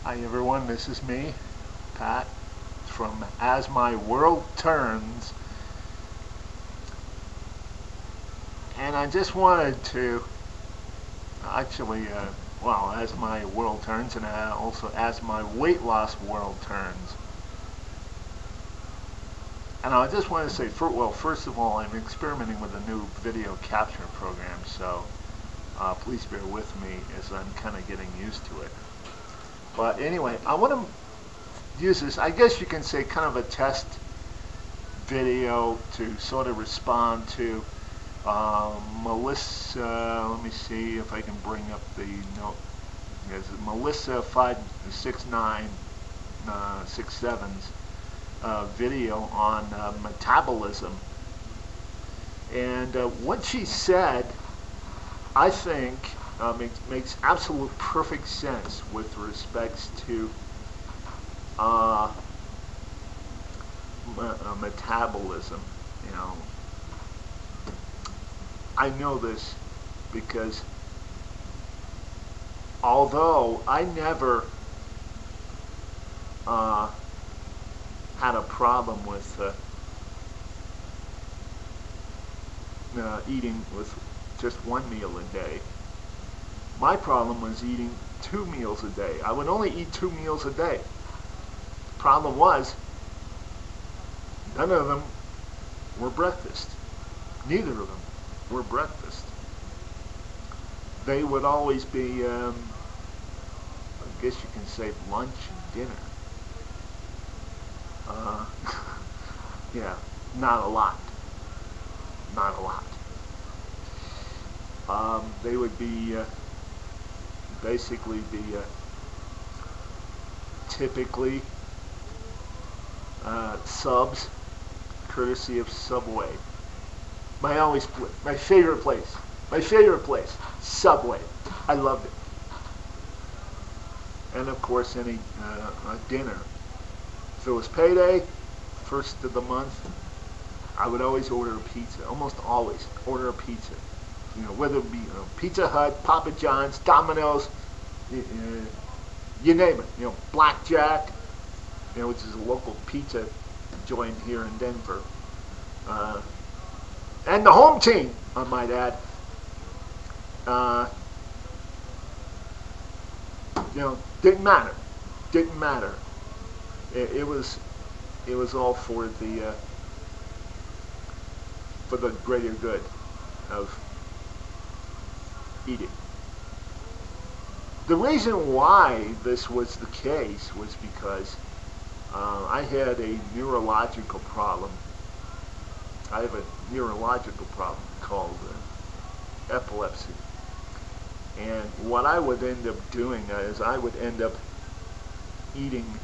Hi everyone, this is me, Pat, from As My World Turns, and I just wanted to actually, as my world turns and also as my weight loss world turns. And I just want to say, first of all, I'm experimenting with a new video capture program, so please bear with me as I'm kind of getting used to it. But anyway, I want to use this, I guess you can say, kind of a test video to sort of respond to Melissa. Let me see if I can bring up the note. Yes, Melissa 56967's video on metabolism. And what she said, I think, makes absolute perfect sense with respects to metabolism. You know, I know this because although I never had a problem with eating with just one meal a day, my problem was eating 2 meals a day. I would only eat 2 meals a day. The problem was none of them were breakfast. Neither of them were breakfast. They would always be, I guess you can say, lunch and dinner. Yeah, not a lot. Not a lot. They would be basically be typically subs, courtesy of Subway. My favorite place, Subway. I loved it. And of course, any dinner. If it was payday, first of the month, I would always order a pizza. Almost always order a pizza. You know, whether it be Pizza Hut, Papa John's, Domino's, you name it. You know, Blackjack, which is a local pizza joint here in Denver, and the home team, I might add. Didn't matter. Didn't matter. It was all for the greater good of eating. The reason why this was the case was because I had a neurological problem. I have a neurological problem called epilepsy. And what I would end up doing is I would end up eating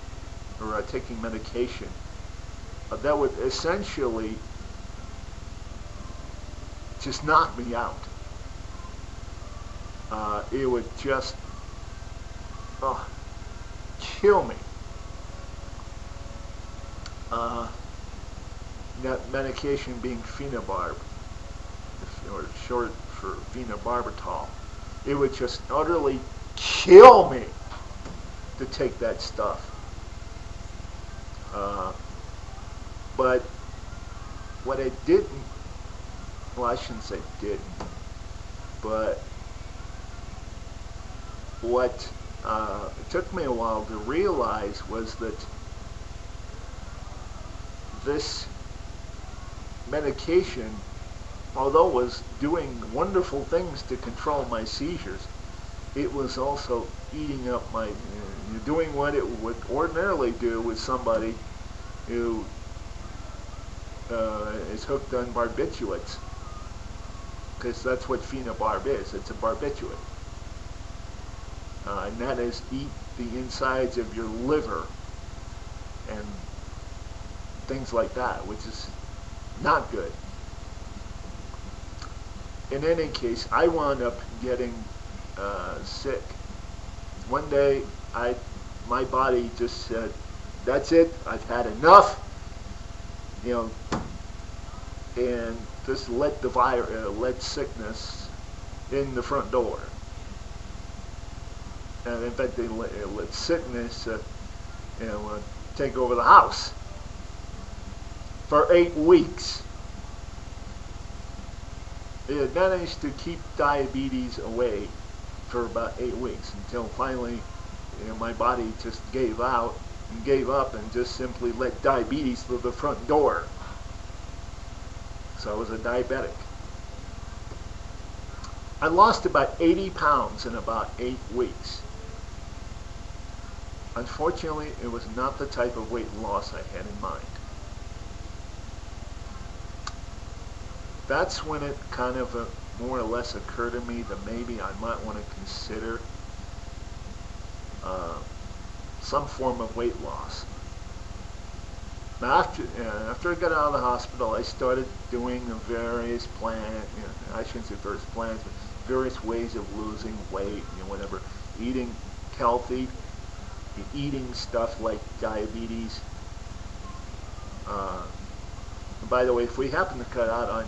or taking medication that would essentially just knock me out. It would just kill me. That medication being phenobarb, or short for phenobarbital. It would just utterly kill me to take that stuff. But what it didn't, well, I shouldn't say didn't, but what it took me a while to realize was that this medication, although it was doing wonderful things to control my seizures, it was also eating up my, doing what it would ordinarily do with somebody who is hooked on barbiturates, because that's what phenobarb is. It's a barbiturate. And that is eat the insides of your liver and things like that, which is not good. In any case, I wound up getting sick. One day, my body just said, "That's it. I've had enough." And just let let sickness in the front door. And in fact, they let sickness, take over the house for 8 weeks. They had managed to keep diabetes away for about 8 weeks until finally, my body just gave up and just simply let diabetes through the front door. So I was a diabetic. I lost about 80 pounds in about 8 weeks. Unfortunately, it was not the type of weight loss I had in mind. That's when it kind of more or less occurred to me that maybe I might want to consider some form of weight loss. Now, after I got out of the hospital, I started doing various plans. I shouldn't say various plans, but various ways of losing weight. Whatever, eating healthy, eating stuff like diabetes. By the way, if we happen to cut out,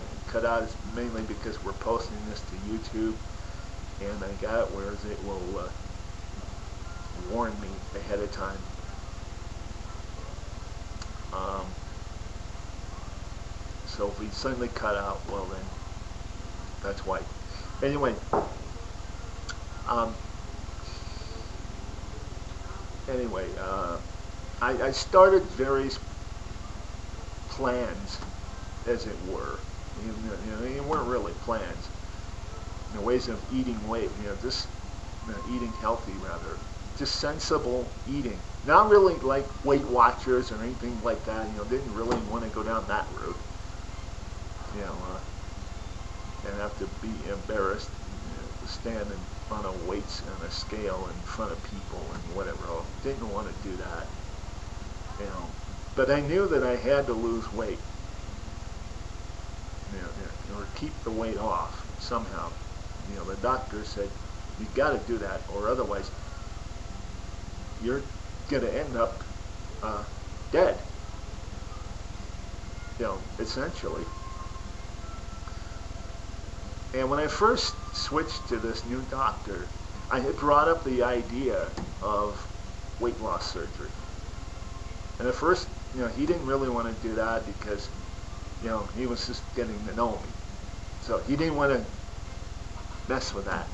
it's mainly because we're posting this to YouTube, and I got it where it will warn me ahead of time. So if we suddenly cut out, well then, that's why. Anyway, I started various plans, as it were. They weren't really plans. Ways of eating weight. Just eating healthy, rather. Just sensible eating. Not really like Weight Watchers or anything like that. Didn't really want to go down that route. And have to be embarrassed to stand in front of weights on a scale in front of people and whatever. Didn't want to do that. But I knew that I had to lose weight. Or keep the weight off somehow. The doctor said, you got to do that, or otherwise you're going to end up dead. Essentially. And when I first switched to this new doctor, I had brought up the idea of weight loss surgery. And at first, he didn't really want to do that because, he was just getting to know me. So he didn't want to mess with that,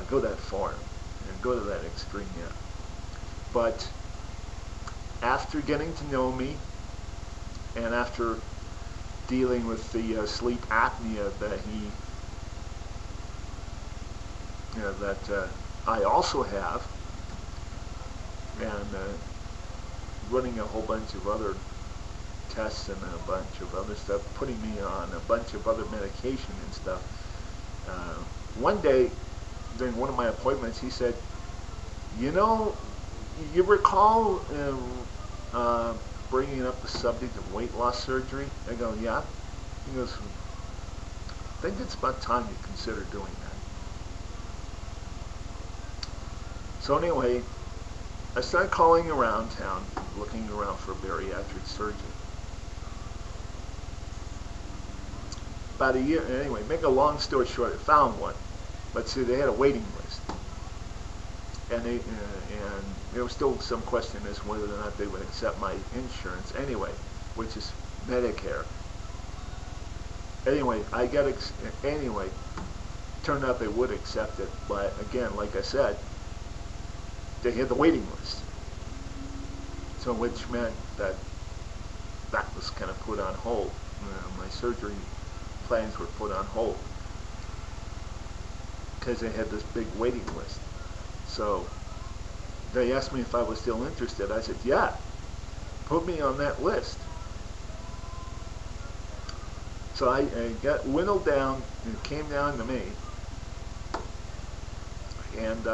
go that far, and go to that extreme yet. But after getting to know me, and after dealing with the sleep apnea that I also have, and running a whole bunch of other tests and a bunch of other stuff, putting me on a bunch of other medication and stuff. One day, during one of my appointments, he said, you recall bringing up the subject of weight loss surgery? I go, yeah. He goes, I think it's about time you consider doing that. So anyway, I started calling around town, looking around for a bariatric surgeon. About a year, anyway, make a long story short, I found one. But see, they had a waiting list. And there was still some question as to whether or not they would accept my insurance anyway, which is Medicare. Anyway, turned out they would accept it, but again, like I said, they had the waiting list. So which meant that was kind of put on hold. My surgery plans were put on hold because they had this big waiting list. So they asked me if I was still interested. I said, yeah, put me on that list. So I got whittled down, and it came down to me. And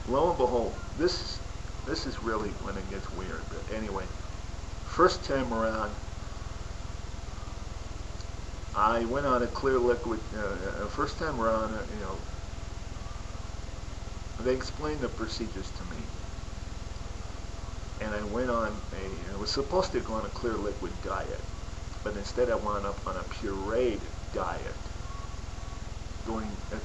lo and behold, this is really when it gets weird. But anyway, first time around, I went on a clear liquid. First time around, they explained the procedures to me, and I went on I was supposed to go on a clear liquid diet, but instead I wound up on a pureed diet, going at